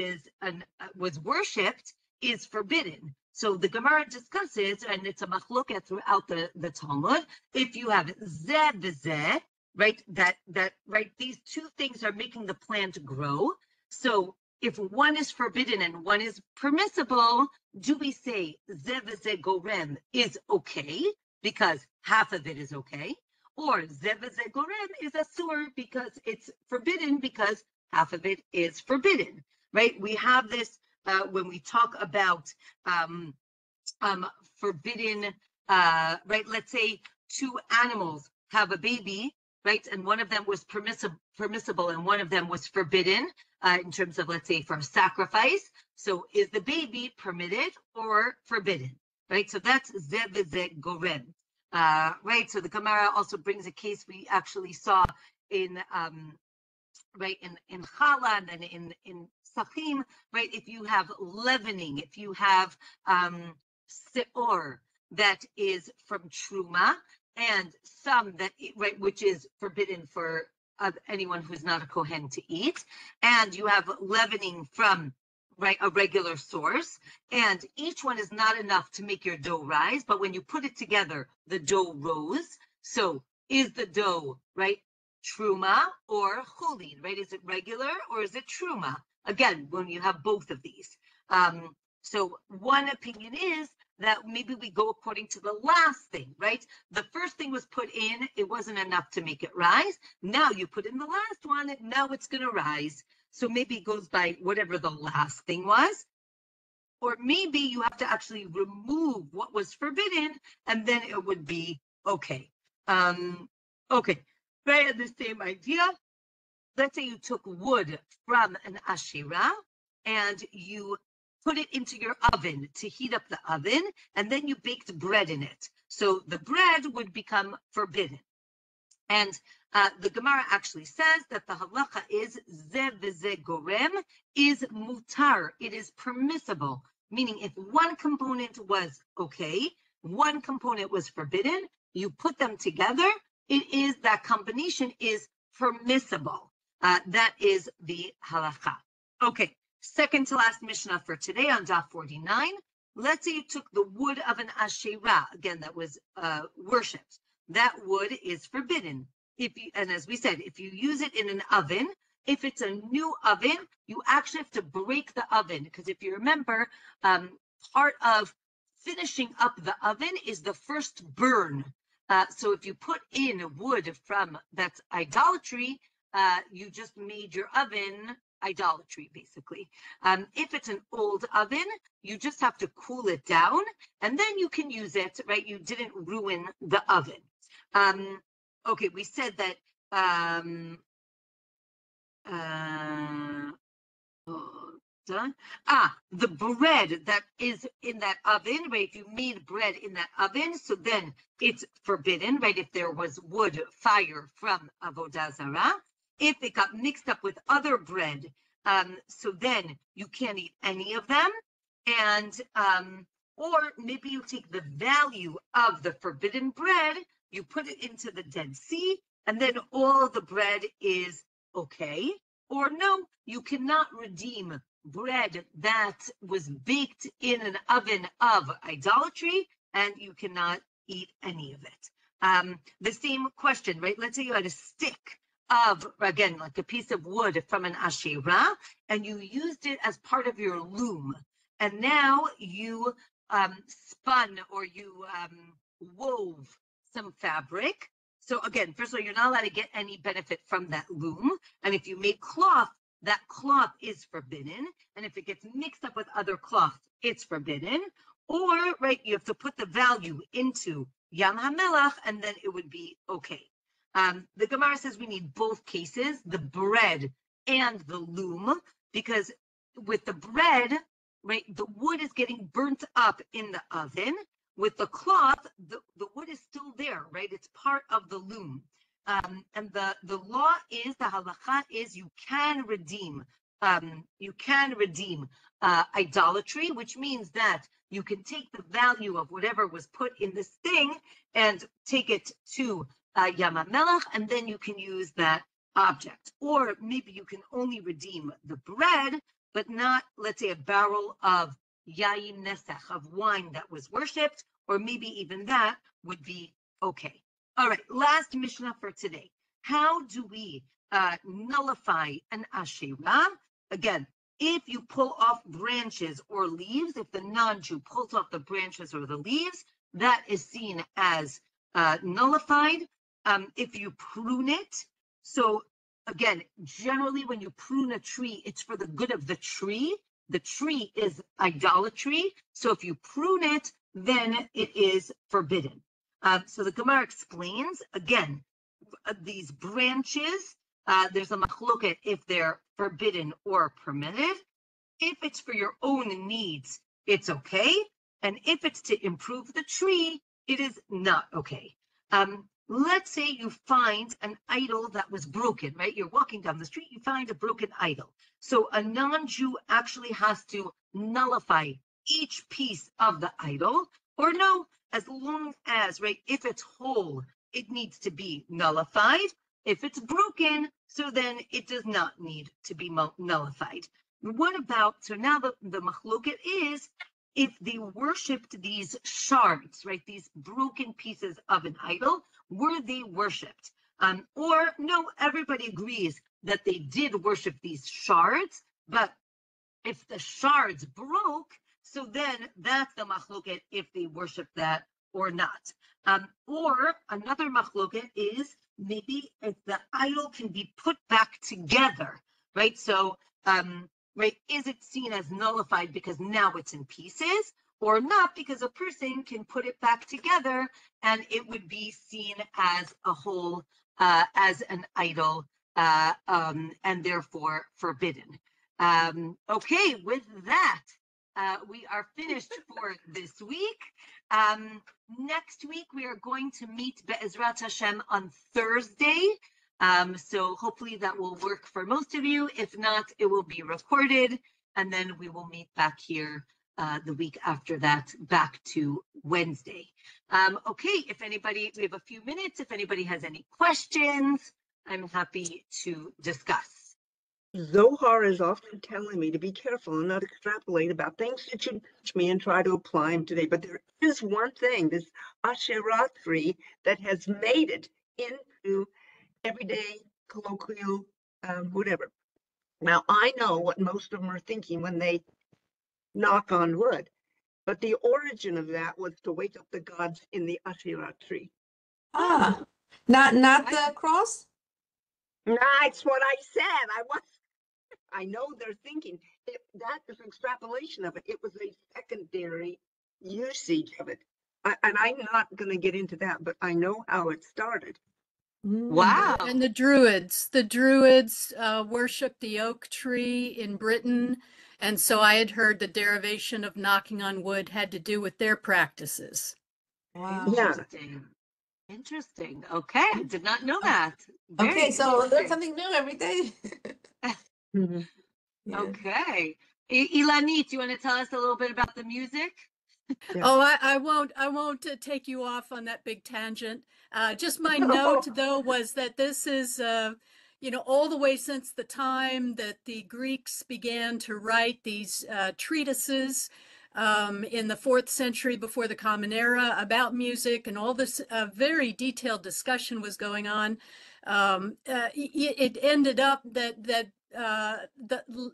was worshipped, is forbidden. So the Gemara discusses, and it's a machloket throughout the Talmud, if you have zeh v'zeh, right, that right, these two things are making the plant grow. So if one is forbidden and one is permissible, do we say ze v'ze gorem is okay because half of it is okay, or ze v'ze gorem is asur because it's forbidden because half of it is forbidden, right? We have this when we talk about forbidden, right? Let's say two animals have a baby, right? And one of them was permissible and one of them was forbidden in terms of, let's say, for sacrifice. So is the baby permitted or forbidden, right? So that's ze v'ze gorem, right? So the Gemara also brings a case we actually saw in, right, in challah and then in sachim, right? If you have leavening, if you have seor that is from truma, and some that, right, which is forbidden for anyone who's not a kohen to eat, and you have leavening from, right, a regular source, and each one is not enough to make your dough rise, but when you put it together, the dough rose. So is the dough, right, truma or chulin, right? Is it regular or is it truma? Again, when you have both of these. So one opinion is that maybe we go according to the last thing, right? The first thing was put in, it wasn't enough to make it rise. Now you put in the last one, and now it's going to rise. So maybe it goes by whatever the last thing was. Or maybe you have to actually remove what was forbidden, and then it would be okay. Okay, right, the same idea. Let's say you took wood from an Asherah and you put it into your oven to heat up the oven, and then you baked bread in it. So the bread would become forbidden. And the Gemara actually says that the halacha is ze v'ze gorem is mutar. It is permissible, meaning if one component was okay, one component was forbidden, you put them together, it is that combination is permissible. That is the halacha. Okay. Second to last Mishnah for today on Daf 49. Let's say you took the wood of an Asherah, again, that was worshipped. That wood is forbidden. And as we said, if you use it in an oven, if it's a new oven, you actually have to break the oven. Because if you remember, part of finishing up the oven is the first burn. So if you put in wood from that's idolatry, you just made your oven idolatry, basically. If it's an old oven, you just have to cool it down, and then you can use it, right? You didn't ruin the oven. Okay, we said that the bread that is in that oven, right? If you made bread in that oven, so then it's forbidden, right? If there was wood, fire from Avodah Zarah. If it got mixed up with other bread, so then you can't eat any of them. And, or maybe you take the value of the forbidden bread, you put it into the Dead Sea, and then all the bread is okay. Or no, you cannot redeem bread that was baked in an oven of idolatry, and you cannot eat any of it. The same question, right? Let's say you had a stick of, again, like a piece of wood from an Asherah, and you used it as part of your loom. And now you spun or you wove some fabric. So again, first of all, you're not allowed to get any benefit from that loom. And if you made cloth, that cloth is forbidden. And if it gets mixed up with other cloth, it's forbidden. Or, right, you have to put the value into Yam HaMelech, and then it would be okay. The Gemara says we need both cases, the bread and the loom, because with the bread, right, the wood is getting burnt up in the oven. With the cloth, the wood is still there, right? It's part of the loom. And the law is, the halacha is, you can redeem idolatry, which means that you can take the value of whatever was put in this thing and take it to Yam HaMelech, and then you can use that object. Or maybe you can only redeem the bread, but not, let's say, a barrel of yayin nesach, of wine that was worshipped, or maybe even that would be okay. All right, last Mishnah for today. How do we nullify an Asherah? Again, if you pull off branches or leaves, if the non-Jew pulls off the branches or the leaves, that is seen as nullified. If you prune it, so again, generally when you prune a tree, it's for the good of the tree. The tree is idolatry. So if you prune it, then it is forbidden. So the Gemara explains, again, these branches, there's a machloket if they're forbidden or permitted. If it's for your own needs, it's okay. And if it's to improve the tree, it is not okay. Let's say you find an idol that was broken, right? You're walking down the street, you find a broken idol. So a non-Jew actually has to nullify each piece of the idol, or no, as long as, right, if it's whole, it needs to be nullified. If it's broken, so then it does not need to be nullified. What about, so now the machloket is, if they worshipped these shards, right, these broken pieces of an idol, were they worshipped? Or no, everybody agrees that they did worship these shards, but if the shards broke, so then that's the machloket if they worship that or not. Or another machloket is maybe if the idol can be put back together, right? So, right, is it seen as nullified because now it's in pieces, or not because a person can put it back together and it would be seen as a whole, as an idol, and therefore forbidden. Okay, with that, we are finished for this week. Next week, we are going to meet Be'ezrat Hashem on Thursday. So hopefully that will work for most of you. If not, it will be recorded, and then we will meet back here the week after that, back to Wednesday. Okay, if anybody, we have a few minutes. If anybody has any questions, I'm happy to discuss. Zohar is often telling me to be careful and not extrapolate about things that you teach me and try to apply them today. But there is one thing, this Asherah tree, that has made it into everyday, colloquial, whatever. Now, I know what most of them are thinking when they knock on wood, but the origin of that was to wake up the gods in the Asherah tree. Ah, not the cross? That's what I said. I know they're thinking that is an extrapolation of it. It was a secondary usage of it. And I'm not going to get into that, but I know how it started. Wow. And the Druids worshiped the oak tree in Britain. And so I had heard the derivation of knocking on wood had to do with their practices. Wow. Interesting. Interesting. Okay, I did not know that. Okay, so there's something new every day. Mm-hmm. Yeah. Okay. Ilanit, you want to tell us a little bit about the music? Yeah. Oh, I won't take you off on that big tangent. Just my note, though, was that this is, all the way since the time that the Greeks began to write these treatises in the 4th century before the Common Era about music, and all this very detailed discussion was going on. It ended up that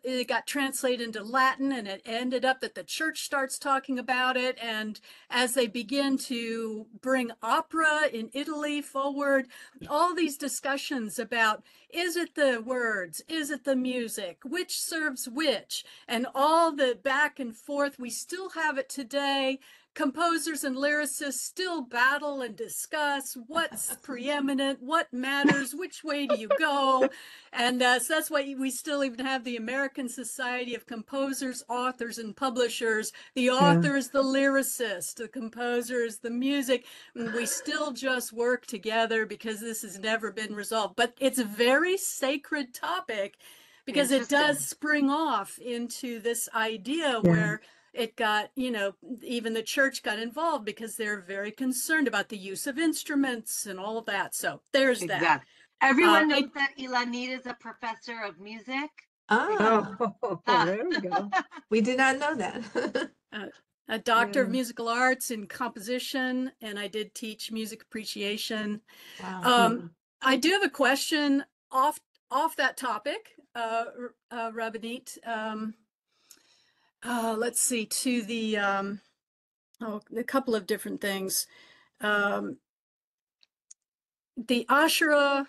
it got translated into Latin, and it ended up that the church starts talking about it. And as they begin to bring opera in Italy forward, all these discussions about, is it the words, is it the music, which serves which, and all the back and forth, we still have it today. Composers and lyricists still battle and discuss what's preeminent, what matters, which way do you go? And so that's why we still even have the American Society of Composers, Authors, and Publishers. The author is the lyricist, the composer is the music. And we still just work together because this has never been resolved. But it's a very sacred topic because it does spring off into this idea where it got, even the church got involved because they're very concerned about the use of instruments and all of that. So there's that. Everyone knows that Ilanit is a professor of music. There we go. We did not know that. A doctor of musical arts in composition, and I did teach music appreciation. Wow. I do have a question. off that topic, Rabbinit, let's see, to the, a couple of different things. The Asherah,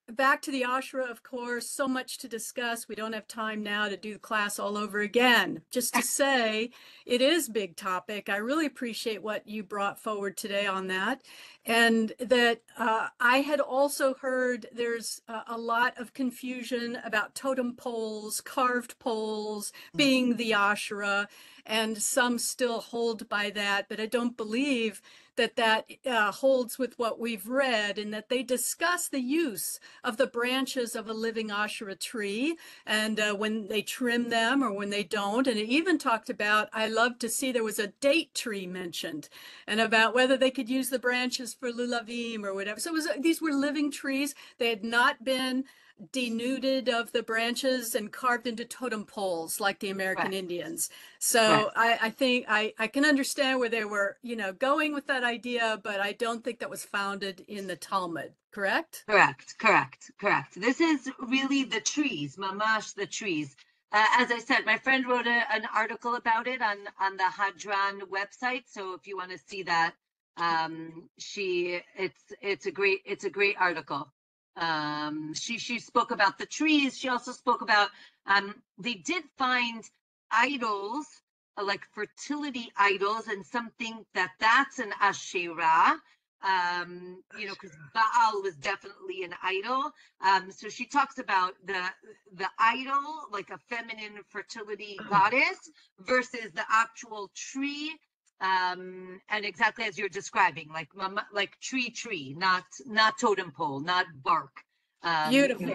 back to the Asherah, of course, so much to discuss. We don't have time now to do the class all over again. Just to say, it is a big topic. I really appreciate what you brought forward today on that. And that I had also heard there's a lot of confusion about totem poles, carved poles being the Asherah, and some still hold by that, but I don't believe that holds with what we've read, and that they discuss the use of the branches of a living Asherah tree, and when they trim them or when they don't. And it even talked about, I love to see, there was a date tree mentioned, and about whether they could use the branches for lulavim or whatever. So these were living trees. They had not been denuded of the branches and carved into totem poles like the American Indians. So I think I can understand where they were, going with that idea, but I don't think that was founded in the Talmud, correct? Correct. This is really the trees, mamash, the trees. As I said, my friend wrote an article about it on the Hadran website. So if you want to see that, it's a great article. She spoke about the trees. She also spoke about they did find idols, like fertility idols, and something that's an Asherah, because Baal was definitely an idol. So she talks about the idol, like a feminine fertility goddess, versus the actual tree. And exactly as you're describing, like tree, not totem pole, not bark. Beautiful.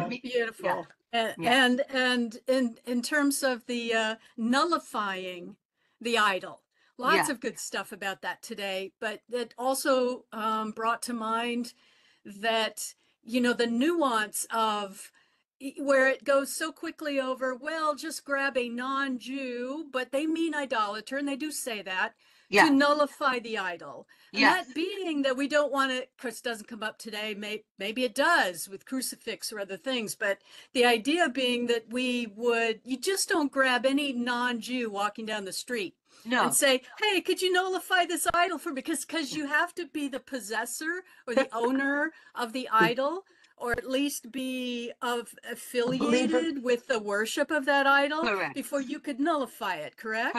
Yeah. And in terms of the nullifying the idol, lots of good stuff about that today. But it also brought to mind that, the nuance of where it goes so quickly over, well, just grab a non-Jew, but they mean idolater, and they do say that, to nullify the idol. And that being that we don't want to, of course, it doesn't come up today, maybe it does with crucifix or other things, but the idea being that you just don't grab any non-Jew walking down the street and say, hey, could you nullify this idol for me? Because you have to be the possessor or the owner of the idol, or at least be affiliated with the worship of that idol before you could nullify it, correct?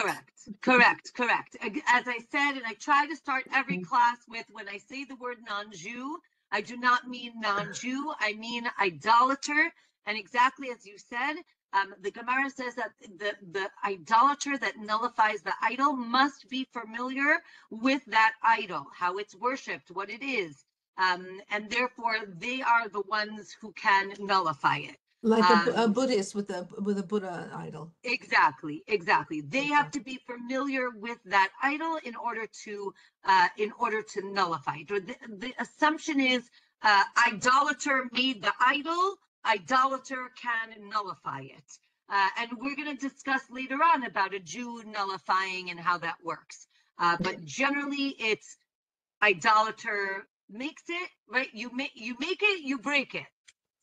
Correct. As I said, and I try to start every class with, when I say the word non-Jew, I do not mean non-Jew, I mean idolater. And exactly as you said, the Gemara says that the idolater that nullifies the idol must be familiar with that idol, how it's worshipped, what it is. And therefore, they are the ones who can nullify it. Like a Buddhist with a Buddha idol. Exactly. They have to be familiar with that idol in order to nullify it. Or the assumption is idolater made the idol, idolater can nullify it. And we're going to discuss later on about a Jew nullifying and how that works. But generally, it's idolater makes it, right? You make it, you break it.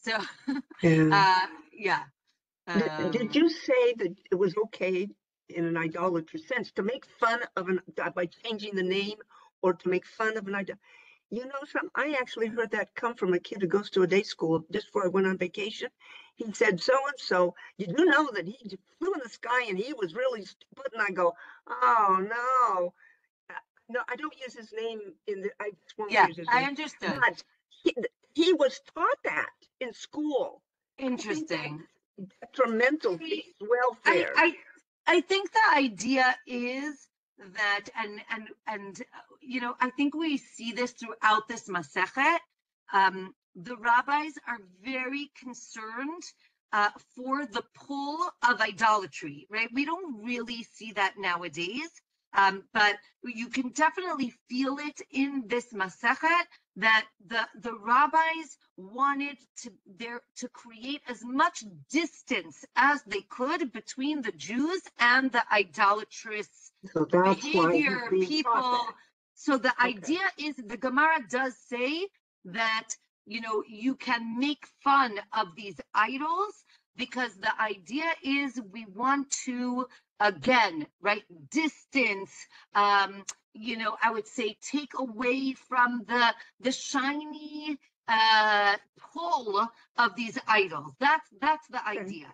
So, Did you say that it was okay in an idolatrous sense to make fun of by changing the name, or to make fun of an idol? I actually heard that come from a kid who goes to a day school just before I went on vacation. He said, so-and-so, you do know that he flew in the sky and he was really stupid? And I go, oh, no. No, I don't use his name I won't use his name. I understood. But he was taught that in school. Interesting. Detrimental to his welfare. I think the idea is that, and I think we see this throughout this Masechet. The rabbis are very concerned for the pull of idolatry, right? We don't really see that nowadays. But you can definitely feel it in this Masechet that the rabbis wanted to create as much distance as they could between the Jews and the idolatrous behavior people. So the idea is, the Gemara does say that you can make fun of these idols, because the idea is we want to, again, right, distance, I would say take away from the shiny pull of these idols. That's the idea.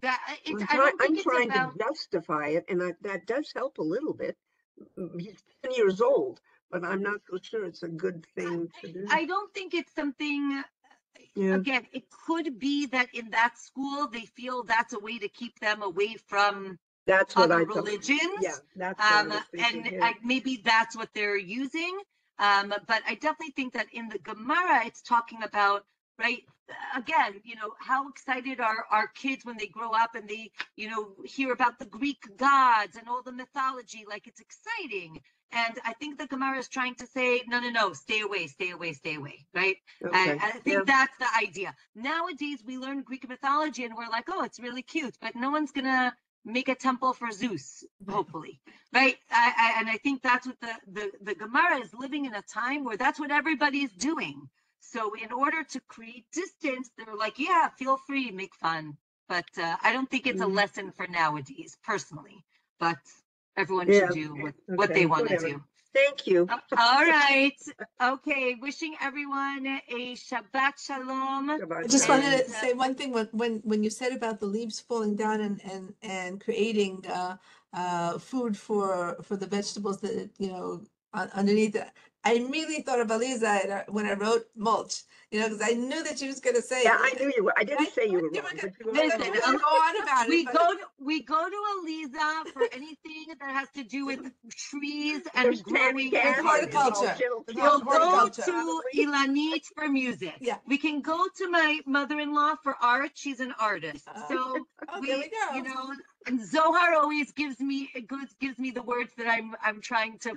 I'm trying to justify it, and that does help a little bit. He's 10 years old, but I'm not so sure it's a good thing to do. I don't think it's something. Yeah. Again, it could be that in that school they feel that's a way to keep them away from other religions. Yeah, that's what maybe that's what they're using. But I definitely think that in the Gemara, it's talking about, right, again, how excited are our kids when they grow up and they, hear about the Greek gods and all the mythology, like it's exciting. And I think the Gemara is trying to say, no, stay away, right? Okay. I think that's the idea. Nowadays, we learn Greek mythology and we're like, oh, it's really cute, but no one's going to make a temple for Zeus, hopefully, right? And I think that's what the Gemara is living in a time where that's what everybody's doing. So in order to create distance, they're like, yeah, feel free, make fun. But I don't think it's a lesson for nowadays, personally. But everyone should do what they want to do. Thank you. All right. Okay. Wishing everyone a Shabbat Shalom. I just wanted to say one thing. When you said about the leaves falling down and creating food for the vegetables that underneath it, I immediately thought of Eliza when I wrote mulch. Because I knew that she was going to say. Yeah, I knew you were. I didn't say you were wrong. Listen, go on about it. We go to Eliza for anything that has to do with trees and growing and horticulture. We'll go to Ilanit for music. Yeah. We can go to my mother-in-law for art. She's an artist. So there we go. And Zohar always gives me the words that I'm trying to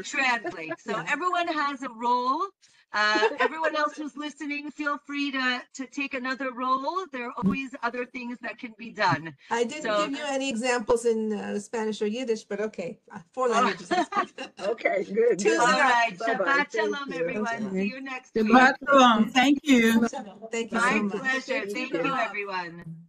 translate. So everyone has a role. Everyone else who's listening, feel free to take another role. There are always other things that can be done. I didn't give you any examples in Spanish or Yiddish, but okay, 4 languages. Okay, good. All right, Shabbat Shalom, everyone. See you next week. Shabbat Shalom. Thank you. Thank you My so much. pleasure. Thank you, everyone.